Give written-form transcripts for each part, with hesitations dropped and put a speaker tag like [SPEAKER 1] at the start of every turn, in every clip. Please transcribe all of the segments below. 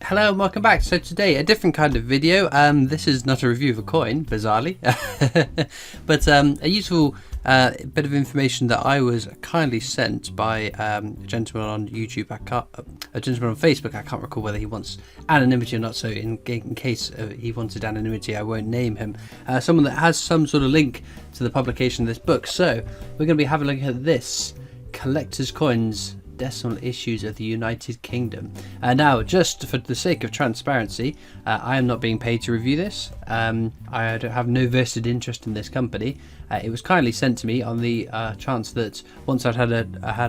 [SPEAKER 1] Hello and welcome back. So today a different kind of video. This is not a review of a coin, bizarrely, but a useful bit of information that I was kindly sent by a gentleman on YouTube. A gentleman on Facebook. I can't recall whether he wants anonymity or not. So in case he wanted anonymity, I won't name him. Someone that has some sort of link to the publication of this book. So we're going to be having a look at this collector's coins. Decimal issues of the United Kingdom. Now, just for the sake of transparency, I am not being paid to review this. I have no vested interest in this company. It was kindly sent to me on the chance that once I had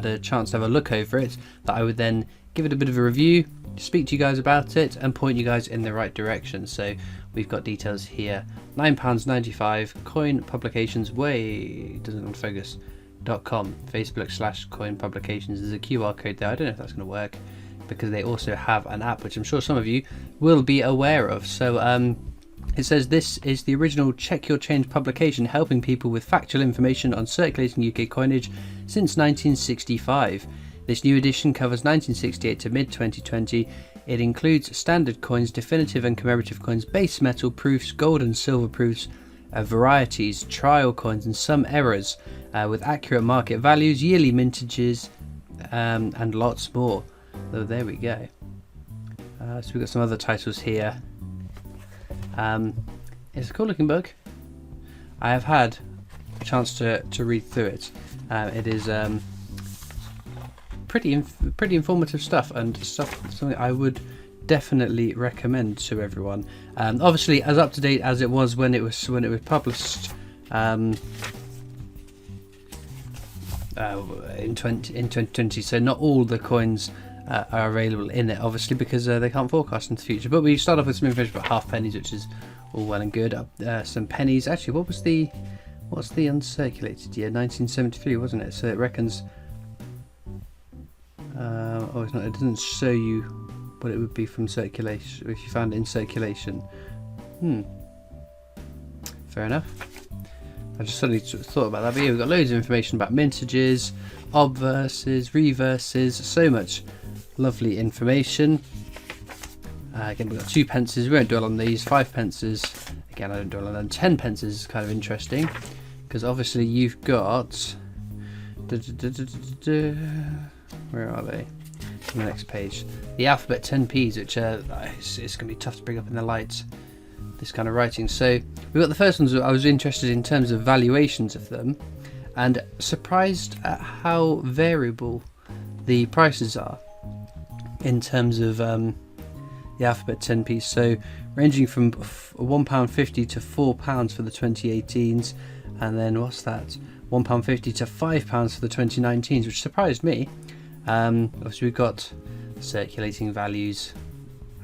[SPEAKER 1] a chance to have a look over it, that I would then give it a bit of a review, speak to you guys about it, and point you guys in the right direction. So we've got details here. £9.95 coin publications. Doesn't want to focus. .com Facebook/coin publications. There's a QR code there. I don't know if that's going to work because they also have an app which I'm sure some of you will be aware of. So it says this is the original Check Your Change publication, helping people with factual information on circulating UK coinage since 1965. This new edition covers 1968 to mid 2020. It includes standard coins, definitive and commemorative coins, base metal proofs, gold and silver proofs, varieties, trial coins, and some errors, with accurate market values, yearly mintages, and lots more. So there we go. So we've got some other titles here. It's a cool looking book. I have had a chance to read through it. It is pretty informative stuff, and something I would definitely recommend to everyone. Obviously, as up to date as it was when it was published in 2020. So not all the coins are available in it, obviously, because they can't forecast into the future. But we start off with some information about half pennies, which is all well and good. Some pennies. Actually, what's the uncirculated year? 1973, wasn't it? So it reckons. It's not. It doesn't show you what it would be from circulation if you found it in circulation. Fair enough. I just suddenly thought about that. But yeah, we've got loads of information about mintages, obverses, reverses, so much lovely information. Again, we've got 2 pences. We won't dwell on these. 5 pences. Again, I don't dwell on them. 10 pences is kind of interesting because obviously you've got. Where are they? On the next page, the alphabet 10p's, which it's going to be tough to bring up in the lights, this kind of writing. So we've got the first ones. I was interested in terms of valuations of them, and surprised at how variable the prices are in terms of the alphabet 10p's. So ranging from £1.50 to £4 for the 2018s, and then what's that? £1.50 to £5 for the 2019s, which surprised me. Obviously we've got circulating values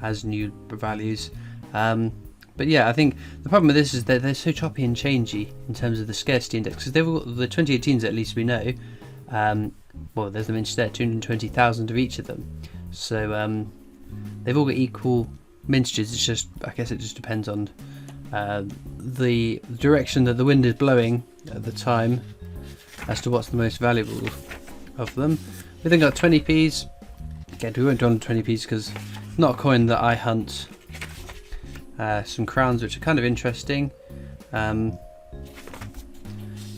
[SPEAKER 1] as new values, but yeah, I think the problem with this is that they're so choppy and changey in terms of the scarcity index, because they've got the 2018s, at least we know, well, there's the mintage there, 220,000 of each of them, so they've all got equal mintages. It's just, I guess it just depends on the direction that the wind is blowing at the time as to what's the most valuable of them. We then got 20p's. Again, we won't do on 20p's because not a coin that I hunt. Some crowns, which are kind of interesting, but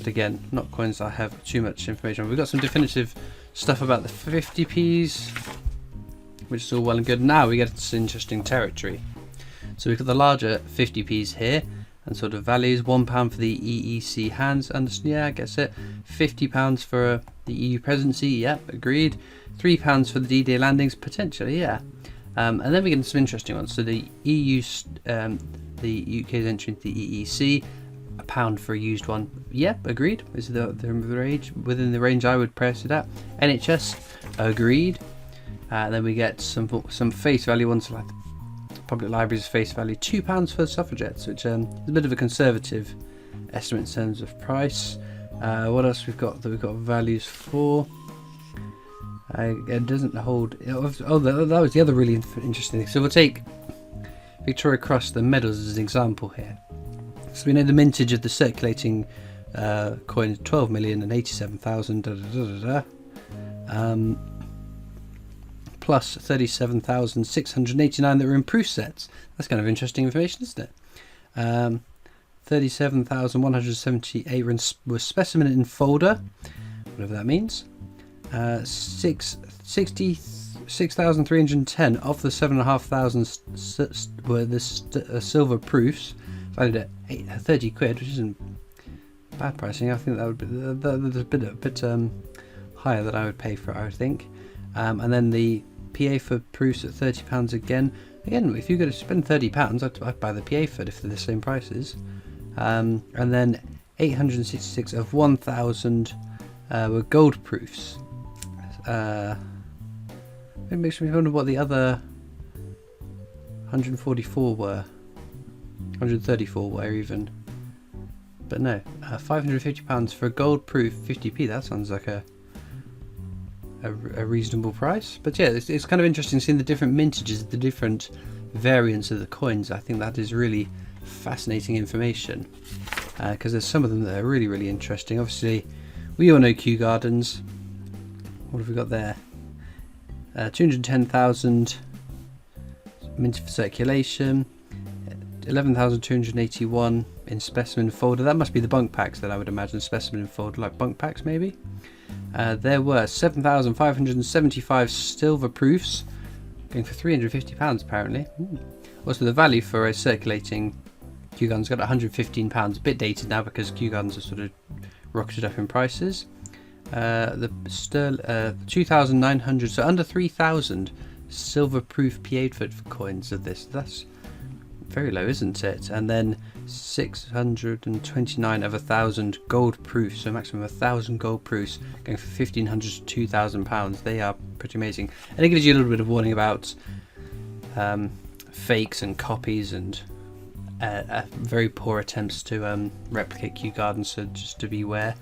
[SPEAKER 1] again, not coins that I have too much information on. We've got some definitive stuff about the 50p's, which is all well and good. Now we get into interesting territory. So we've got the larger 50p's here, and sort of values. £1 for the EEC hands, yeah, I guess it. £50 for the EU presidency, yeah, agreed. £3 for the D-Day landings, potentially, yeah. And then we get into some interesting ones. So the EU, the UK's entry into the EEC, £1 for a used one, yeah, agreed. Is the range within the range I would price it at. NHS, agreed. Then we get some face value ones like public libraries face value, £2 for suffragettes, which is a bit of a conservative estimate in terms of price. What else we've got that we've got values for? It doesn't hold. Oh, that was the other really interesting thing. So we'll take Victoria Cross, the medals, as an example here. So we know the mintage of the circulating coin is 12,087,000. plus 37,689 that were in proof sets. That's kind of interesting information, isn't it? 37,178 were specimen in folder, whatever that means. 66,310 of the 7,500 were the silver proofs, valued at 30 quid, which isn't bad pricing. I think that would be a bit higher than I would pay for it, I would think. And then the PA for proofs at £30 again. Again, if you're going to spend £30, I'd buy the PA for it if they're the same prices. And then 866 of 1,000 were gold proofs. It makes me wonder what the other 144 were. 134 were even. But no, £550 for a gold proof 50p. That sounds like a reasonable price. But yeah, it's kind of interesting seeing the different mintages, the different variants of the coins. I think that is really fascinating information, because there's some of them that are really, really interesting. Obviously, we all know Kew Gardens. What have we got there? 210,000 minted for circulation, 11,281 in specimen folder. That must be the bunk packs that I would imagine, specimen folder, like bunk packs maybe. There were 7,575 silver proofs, going for £350 apparently. Also, the value for a circulating Kew Gardens got £115, a bit dated now because Kew Gardens have sort of rocketed up in prices. The 2,900, so under 3,000 silver proof PA for coins of this. That's very low, isn't it? And then 629 of 1,000 gold proofs, so maximum 1,000 gold proofs, going for £1,500 to £2,000. They are pretty amazing, and it gives you a little bit of warning about fakes and copies and very poor attempts to replicate Kew Gardens, so just to beware.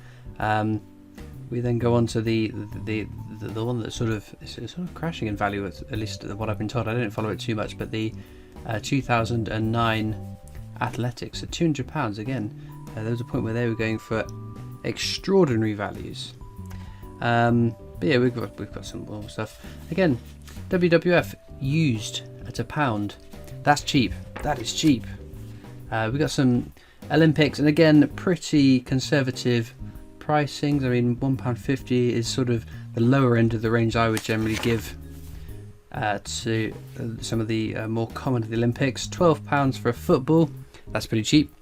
[SPEAKER 1] We then go on to the one that's sort of crashing in value, at least what I've been told. I didn't follow it too much, but the 2009 Athletics at £200 again. There was a point where they were going for extraordinary values. But yeah, we've got some more stuff. Again, WWF used at £1. That's cheap. That is cheap. We got some Olympics, and again, pretty conservative pricings. I mean, £1.50 is sort of the lower end of the range I would generally give to some of the more common of the Olympics. £12 for a football. That's pretty cheap.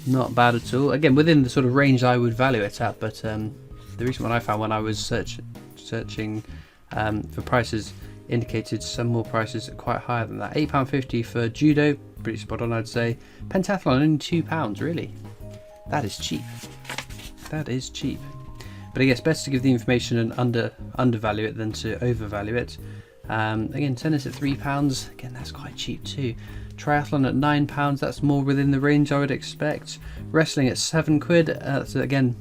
[SPEAKER 1] Not bad at all. Again, within the sort of range I would value it at, but the recent one I found when I was searching for prices indicated some more prices quite higher than that. £8.50 for judo, pretty spot on I'd say. Pentathlon, only £2, really. That is cheap. That is cheap. But I guess best to give the information and undervalue it than to overvalue it. Again, tennis at £3, again that's quite cheap too. Triathlon at £9, that's more within the range I would expect. Wrestling at £7, so again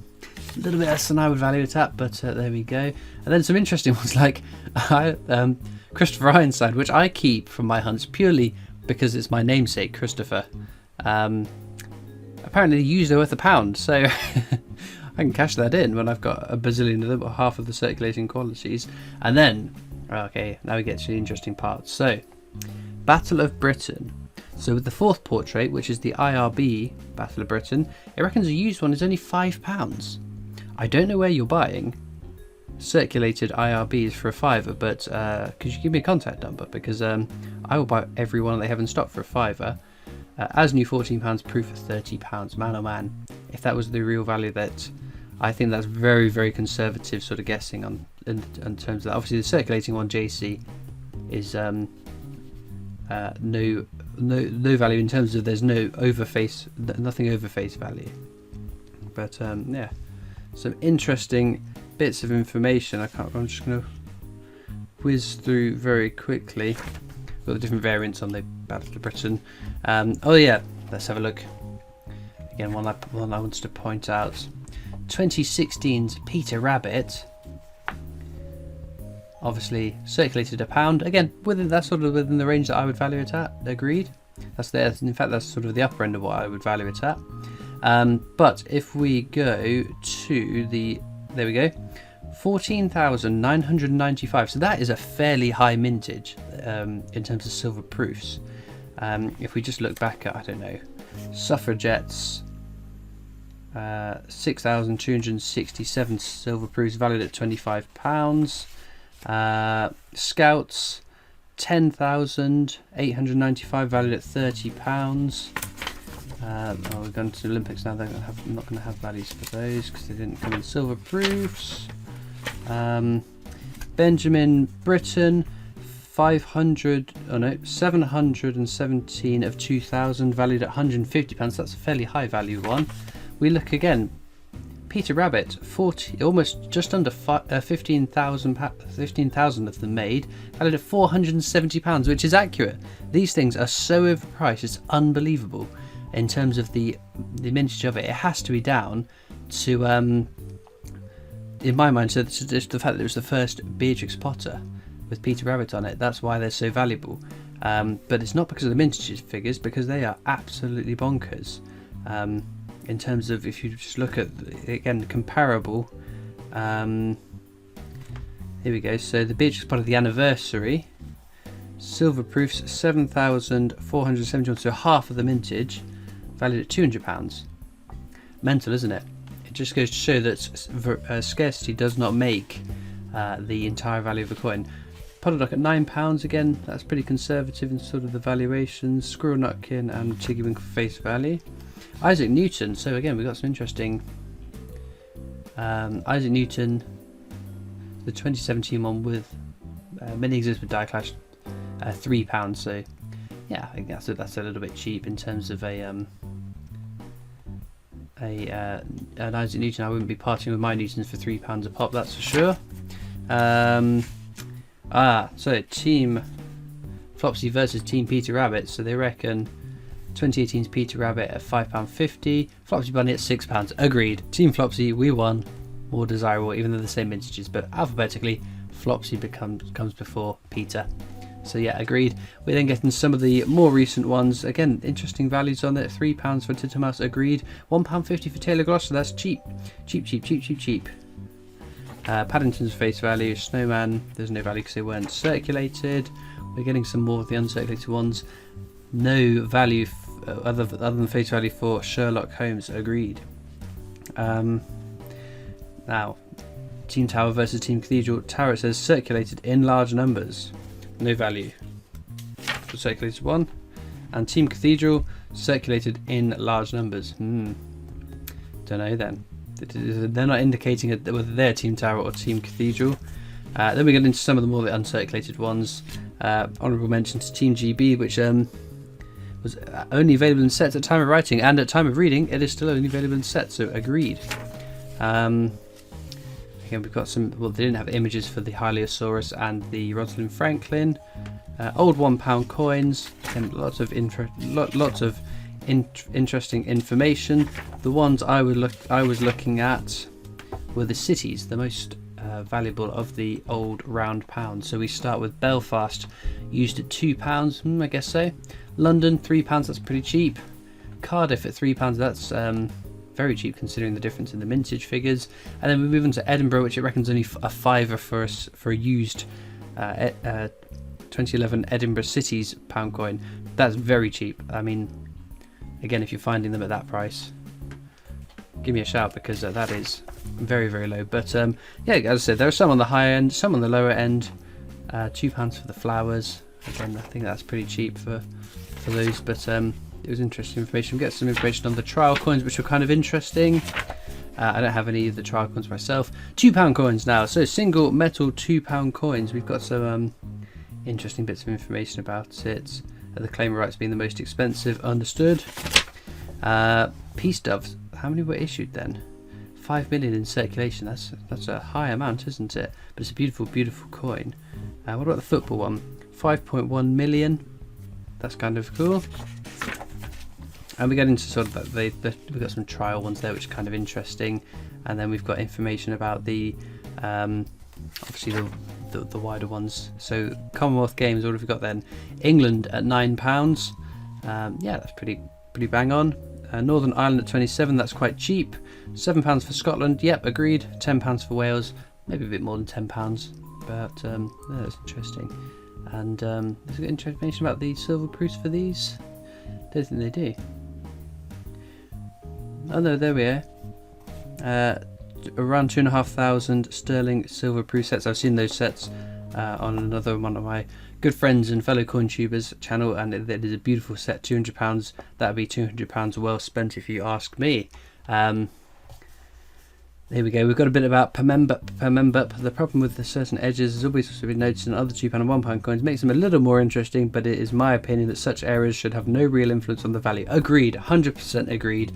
[SPEAKER 1] a little bit less than I would value it at, but there we go. And then some interesting ones like Christopher Ironside, which I keep from my hunts purely because it's my namesake, Christopher. Apparently used are worth £1, so I can cash that in when I've got a bazillion, half of the circulating qualities. And then, okay, now we get to the interesting part. So, Battle of Britain. So with the fourth portrait, which is the IRB Battle of Britain, it reckons a used one is only £5. I don't know where you're buying circulated IRBs for a £5, but could you give me a contact number? Because I will buy every one they have in stock for a £5. As new £14, proof of £30. Man oh man, if that was the real value, that I think that's very, very conservative sort of guessing on in terms of that. Obviously the circulating one, JC, is no value in terms of there's nothing over face value. But yeah, some interesting bits of information. I'm just going to whiz through very quickly. Got the different variants on the Battle of Britain. Oh yeah, let's have a look. Again, one I wanted to point out. 2016's Peter Rabbit. Obviously circulated £1. Again, that's sort of within the range that I would value it at. Agreed. That's there. In fact, that's sort of the upper end of what I would value it at. But if we go to there we go. 14,995. So that is a fairly high mintage in terms of silver proofs. If we just look back at, I don't know, suffragettes, 6,267 silver proofs valued at £25. Scouts, 10,895 valued at £30. We've gone to the Olympics now. I'm not going to have values for those because they didn't come in silver proofs. Benjamin Britten, 717 of 2,000 valued at £150. That's a fairly high value one. We look again. Peter Rabbit, 40, almost just under 15,000 of them made, valued at £470, which is accurate. These things are so overpriced, it's unbelievable. In terms of the mintage of it, it has to be down to, in my mind, so just the fact that it was the first Beatrix Potter with Peter Rabbit on it. That's why they're so valuable. But it's not because of the mintage figures, because they are absolutely bonkers. In terms of, if you just look at, again, comparable, here we go. So the Beatrix Potter, the anniversary, silver proofs 7,471, so half of the mintage, valued at £200. Mental, isn't it? It just goes to show that scarcity does not make the entire value of a coin. Potterdock at £9 again. That's pretty conservative in sort of the valuations. Squirrel Nutkin and Tiggywink face value. Isaac Newton. So again, we've got some interesting. Isaac Newton, the 2017 one with many exhibits with die clash, £3. So yeah, I think that's a little bit cheap in terms of an Isaac Newton. I wouldn't be parting with my Newtons for £3 a pop, that's for sure. So Team Flopsy versus Team Peter Rabbit. So they reckon 2018's Peter Rabbit at £5.50, Flopsy Bunny at £6. Agreed. Team Flopsy, we won. More desirable, even though the same mintages, but alphabetically, Flopsy comes before Peter. So yeah, agreed. We're then getting some of the more recent ones. Again, interesting values on it. £3 for Tittermouse, agreed. £1.50 for Taylor Gloss, so that's cheap. Cheap. Paddington's face value, Snowman, there's no value because they weren't circulated. We're getting some more of the uncirculated ones. No value other than face value for Sherlock Holmes, agreed. Now, Team Tower versus Team Cathedral. Tower, it says circulated in large numbers. No value for circulated one. And Team Cathedral circulated in large numbers. Don't know then. They're not indicating whether they're Team Tower or Team Cathedral. Then we get into some of the more uncirculated ones. Honourable mention to Team GB, which was only available in sets at time of writing, and at time of reading it is still only available in sets, so agreed. Again, we've got some, well, they didn't have images for the Hylaeosaurus and the Rosalind Franklin. Old £1 coins, and lots of interesting information. The ones I was looking at were the cities, the most valuable of the old round pounds. So we start with Belfast, used at £2, I guess so. London, £3, that's pretty cheap. Cardiff at £3, that's very cheap considering the difference in the mintage figures. And then we move on to Edinburgh, which it reckons only a fiver for a used 2011 Edinburgh Cities pound coin. That's very cheap. I mean, again, if you're finding them at that price, give me a shout, because that is very, very low. But yeah, as I said, there are some on the higher end, some on the lower end. £2 for the flowers. Again, I think that's pretty cheap for those, but it was interesting information. We get some information on the trial coins, which were kind of interesting. I don't have any of the trial coins myself. £2 coins now, so single metal £2 coins. We've got some interesting bits of information about it. The claim rights being the most expensive, understood. Peace doves, how many were issued then? 5 million in circulation. That's a high amount, isn't it? But it's a beautiful, beautiful coin. What about the football one? 5.1 million. That's kind of cool. And we get into sort of we've got some trial ones there, which are kind of interesting. And then we've got information about the obviously the wider ones. So Commonwealth Games, what have we got then? England at £9. Yeah, that's pretty bang on. Northern Ireland at 27, that's quite cheap. £7 for Scotland, yep, agreed. £10 for Wales. maybe a bit more than £10, but no, that's interesting. And there's information about the silver proofs for these. Don't think they do. Oh no, there we are. Around 2,500 sterling silver proof sets. I've seen those sets on another one of my good friends and fellow CoinTubers channel, and it is a beautiful set. £200. That'd be £200 well spent if you ask me. Here we go. We've got a bit about per member. The problem with the certain edges has always also been noticed in other £2 and £1 coins. Makes them a little more interesting, but it is my opinion that such errors should have no real influence on the value. Agreed. 100% agreed.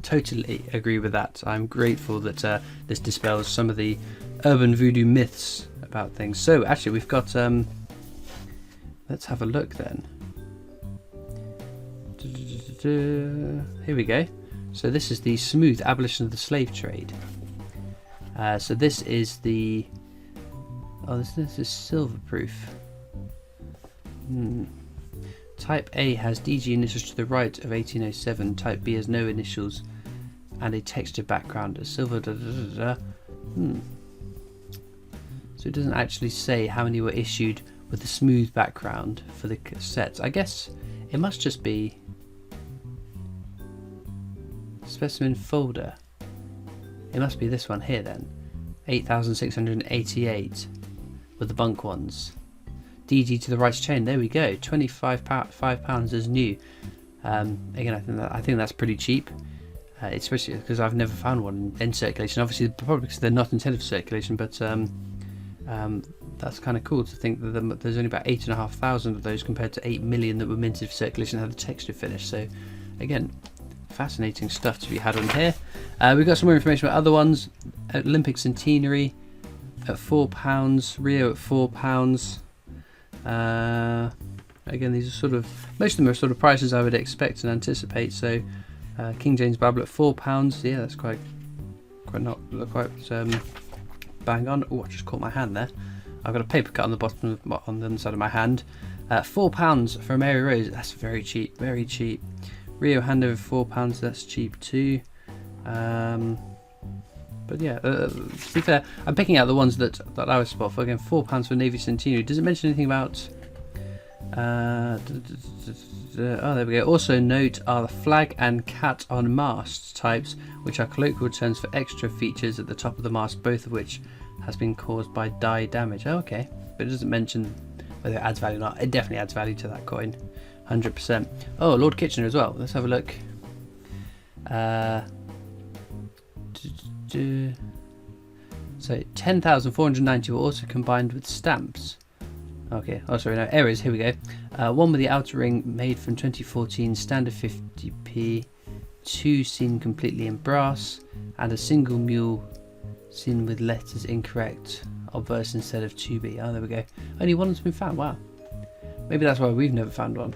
[SPEAKER 1] Totally agree with that. I'm grateful that this dispels some of the urban voodoo myths about things. So actually we've got let's have a look then. Here we go. So this is the smooth abolition of the slave trade. So this is the this is silver proof. Type A has DG initials to the right of 1807. Type B has no initials and a textured background. A silver So it doesn't actually say how many were issued with the smooth background for the sets. I guess it must just be specimen folder. It must be this one here then. 8,688 with the bunk ones. DG to the right chain. There we go. £25 is new. Again, I think that's pretty cheap, especially because I've never found one in circulation. Obviously, probably because they're not intended for circulation, but that's kind of cool to think that there's only about 8,500 of those compared to 8 million that were minted for circulation and had the texture finish. So, again, fascinating stuff to be had on here. We've got some more information about other ones. Olympic centenary at £4, Rio at £4. Again, these are sort of, most of them are sort of prices I would expect and anticipate. So King James Bible at £4. Yeah, that's quite bang on. Oh, I just caught my hand there. I've got a paper cut on the bottom on the underside of my hand. £4 for a Mary Rose. That's very cheap, very cheap. Rio hand over £4, that's cheap too. But yeah, to be fair, I'm picking out the ones that I was spot for. Again, £4 for Navy Centenary. Does it mention anything about? Oh, there we go. Also note are the flag and cat on mast types, which are colloquial terms for extra features at the top of the mast, both of which has been caused by die damage. Oh, okay, but it doesn't mention whether it adds value or not. It definitely adds value to that coin. 100%. Oh, Lord Kitchener as well. Let's have a look. So 10,490 were also combined with stamps. Okay. Oh, sorry. No, errors. Here we go. One with the outer ring made from 2014, standard 50p. Two seen completely in brass, and a single mule seen with letters incorrect, obverse instead of 2b. Oh, there we go. Only one has been found. Wow. Maybe that's why we've never found one.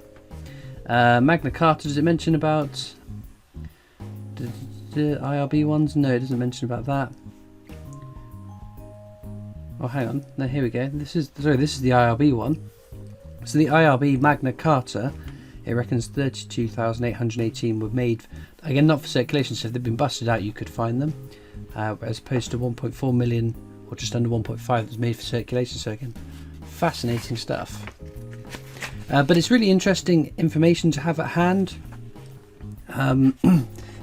[SPEAKER 1] Magna Carta, does it mention about the IRB ones? No, it doesn't mention about that. Oh, hang on. No, here we go. This is the IRB one. So the IRB Magna Carta, it reckons 32,818 were made. Again, not for circulation, so if they've been busted out, you could find them. As opposed to 1.4 million, or just under 1.5, that was made for circulation. So again, fascinating stuff. But it's really interesting information to have at hand,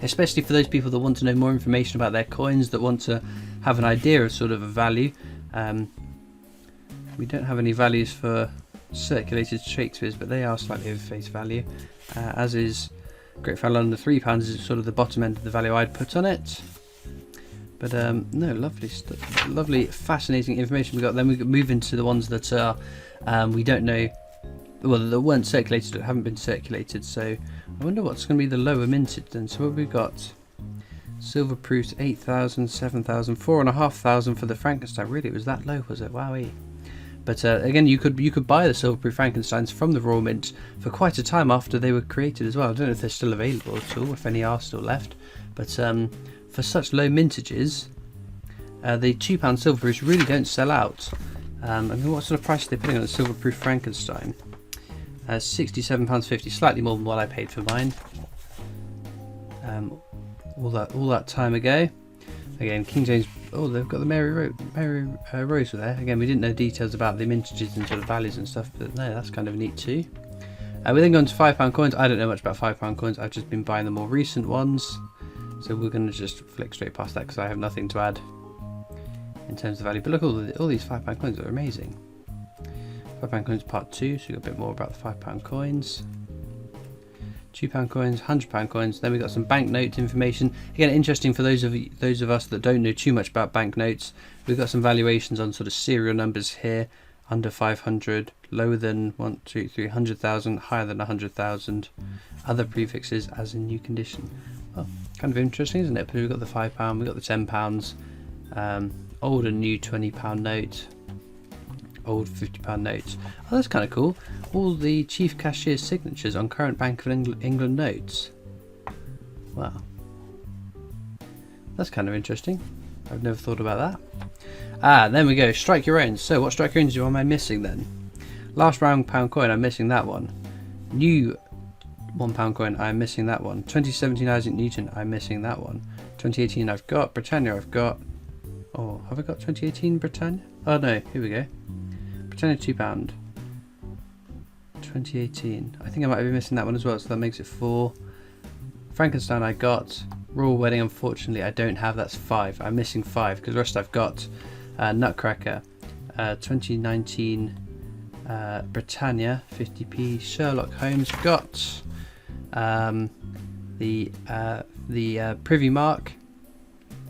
[SPEAKER 1] especially for those people that want to know more information about their coins, that want to have an idea of sort of a value. We don't have any values for circulated Shakespeare's, but they are slightly over face value, as is Great Fat London. £3 is sort of the bottom end of the value I'd put on it. But no, lovely stuff, lovely, fascinating information we got. Then we move into the ones that are we don't know. Well, that weren't circulated, or haven't been circulated. So I wonder what's going to be the lower minted then. So what we've got: silver proofs 8,000, 7,000, 4,500 for the Frankenstein. Really, it was that low, was it? Wowee! But again, you could buy the silver proof Frankensteins from the Royal Mint for quite a time after they were created as well. I don't know if they're still available at all, if any are still left. But for such low mintages, the £2 silver proofs really don't sell out. I mean, what sort of price are they putting on the silver proof Frankenstein? £67.50, slightly more than what I paid for mine. All that time ago. Again, King James Oh, they've got the Mary Rose there. Again, we didn't know details about the mintages and sort of values and stuff, but no, that's kind of neat too. We then go on to £5 coins. I don't know much about £5 coins. I've just been buying the more recent ones. So we're going to just flick straight past that because I have nothing to add in terms of value. But look, all these £5 coins are amazing. £5 coins part 2, so we've got a bit more about the £5 coins. £2 coins, £100 coins. Then we've got some banknote information. Again, interesting for those of us that don't know too much about banknotes. We've got some valuations on sort of serial numbers here. Under 500, lower than 1, 2, 3, 100,000, higher than 100,000. Other prefixes as in new condition. Well, kind of interesting, isn't it? But we've got the £5, we've got the £10, old and new £20 note, old £50 notes. Oh, that's kind of cool. All the chief cashier's signatures on current Bank of England notes. Wow. That's kind of interesting. I've never thought about that. Then we go, strike your own. So what strike your own am I missing then? Last round £1 coin, I'm missing that one. New £1 coin, I'm missing that one. 2017 Isaac Newton, I'm missing that one. 2018 I've got. Britannia I've got. Oh, have I got 2018 Britannia? Oh no, here we go. Britannia £2. 2018. I think I might be missing that one as well, so that makes it 4. Frankenstein I got. Royal Wedding, unfortunately, I don't have. That's 5. I'm missing 5 because the rest I've got. Nutcracker, 2019 Britannia 50p. Sherlock Holmes got. The Privy Mark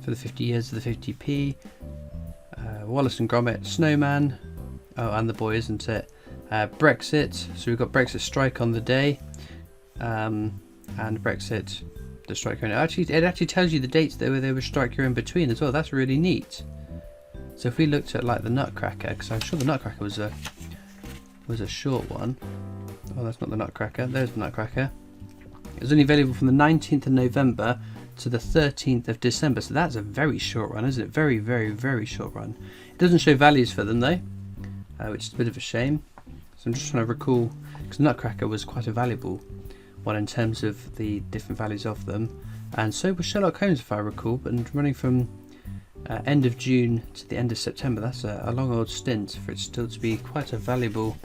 [SPEAKER 1] for the 50 years of the 50p. Wallace and Gromit, Snowman. Oh, and the boy, isn't it? Brexit. So we've got Brexit strike on the day, and Brexit. The strike your own. It actually tells you the dates that they were strike your own between as well. That's really neat. So if we looked at like the Nutcracker, because I'm sure the Nutcracker was a short one. Oh, that's not the Nutcracker. There's the Nutcracker. It was only available from the 19th of November to the 13th of December. So that's a very short run, isn't it? Very, very, very short run. It doesn't show values for them though, which is a bit of a shame. So I'm just trying to recall, because Nutcracker was quite a valuable one in terms of the different values of them, and so was Sherlock Holmes if I recall, but running from end of June to the end of September. That's a long old stint for it still to be quite a valuable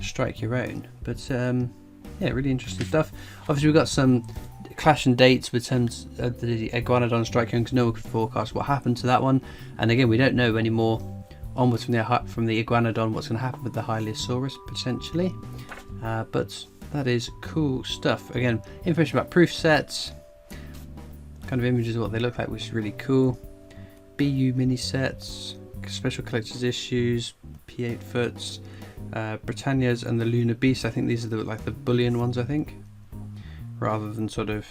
[SPEAKER 1] strike your own. But yeah, really interesting stuff. Obviously we've got some clash and dates with terms of the Iguanodon strike your own because no one could forecast what happened to that one, and again we don't know anymore onwards from the Iguanodon what's going to happen with the Hylisaurus potentially, but that is cool stuff. Again, information about proof sets, kind of images of what they look like, which is really cool. BU mini sets, special collector's issues, P8 foots, Britannias and the Lunar Beast. I think these are like the bullion ones, I think, rather than sort of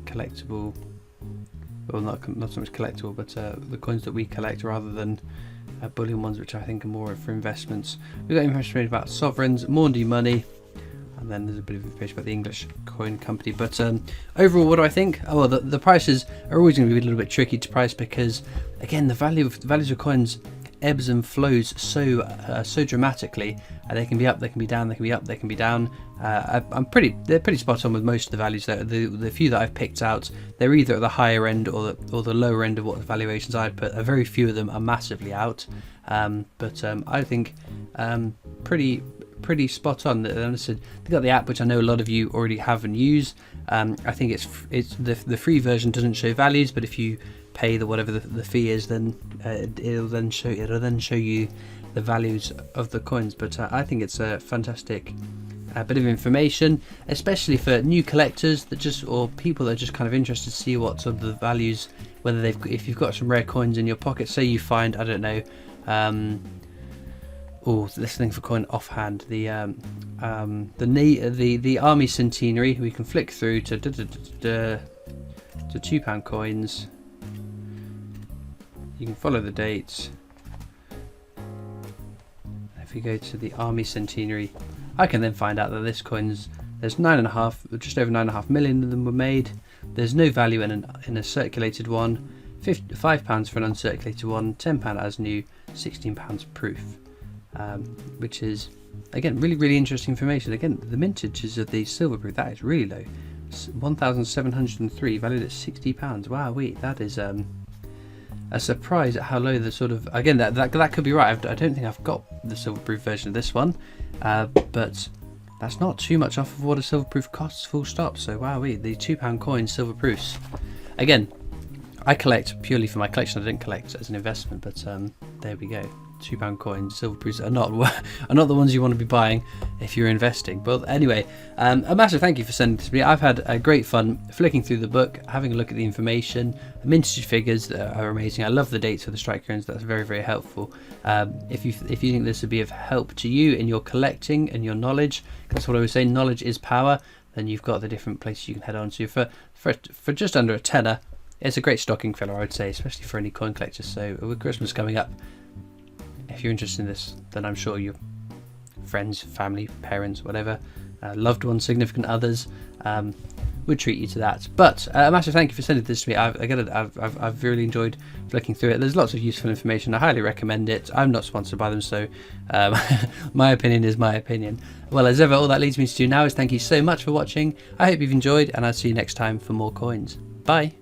[SPEAKER 1] collectible. Well, not so much collectible, but the coins that we collect rather than bullion ones, which I think are more for investments. We've got information about sovereigns, Maundy money, and then there's a bit of information about the English coin company. But overall, what do I think? Oh, well, the prices are always going to be a little bit tricky to price because, again, the values of coins ebbs and flows so dramatically. They can be up, they can be down, they can be up, they can be down. They're pretty spot on with most of the values. The few that I've picked out, they're either at the higher end or the lower end of what the valuations I'd put. A very few of them are massively out, but I think pretty spot on. And I said they got the app, which I know a lot of you already have and use. I think it's the free version doesn't show values, but if you pay whatever the fee is, then it'll then show you the values of the coins. But I think it's a fantastic bit of information, especially for new collectors or people that are just kind of interested to see what sort of the values, whether if you've got some rare coins in your pocket. Say you find, I don't know, this thing for coin offhand, the Army Centenary. We can flick through to £2 coins. You can follow the dates. If we go to the Army Centenary, I can then find out that there's just over 9.5 million of them were made. There's no value in a circulated one. £5 for an uncirculated one. £10 as new. £16 proof. Which is, again, really, really interesting information. Again, the mintages of the silver proof, that is really low. 1,703 valued at £60. Wow, that is surprised at how low the sort of, again, that could be right. I don't think I've got the silver-proof version of this one, but that's not too much off of what a silver-proof costs, full stop. So wowee, the £2 coins, silver-proofs. Again, I collect purely for my collection. I didn't collect as an investment, but there we go. £2 coins, silver proofs are not the ones you want to be buying if you're investing. But anyway, a massive thank you for sending this to me. I've had a great fun flicking through the book, having a look at the information, the mintage figures that are amazing. I love the dates for the strike coins. That's very, very helpful. If you think this would be of help to you in your collecting and your knowledge, that's what I was saying. Knowledge is power. Then you've got the different places you can head on to for just under a tenner. It's a great stocking filler, I would say, especially for any coin collectors. So with Christmas coming up, if you're interested in this, then I'm sure your friends, family, parents, whatever, loved ones, significant others would treat you to that. But a massive thank you for sending this to me. I've really enjoyed flicking through it. There's lots of useful information. I highly recommend it. I'm not sponsored by them, so my opinion is my opinion. Well, as ever, all that leads me to do now is thank you so much for watching. I hope you've enjoyed, and I'll see you next time for more coins. Bye.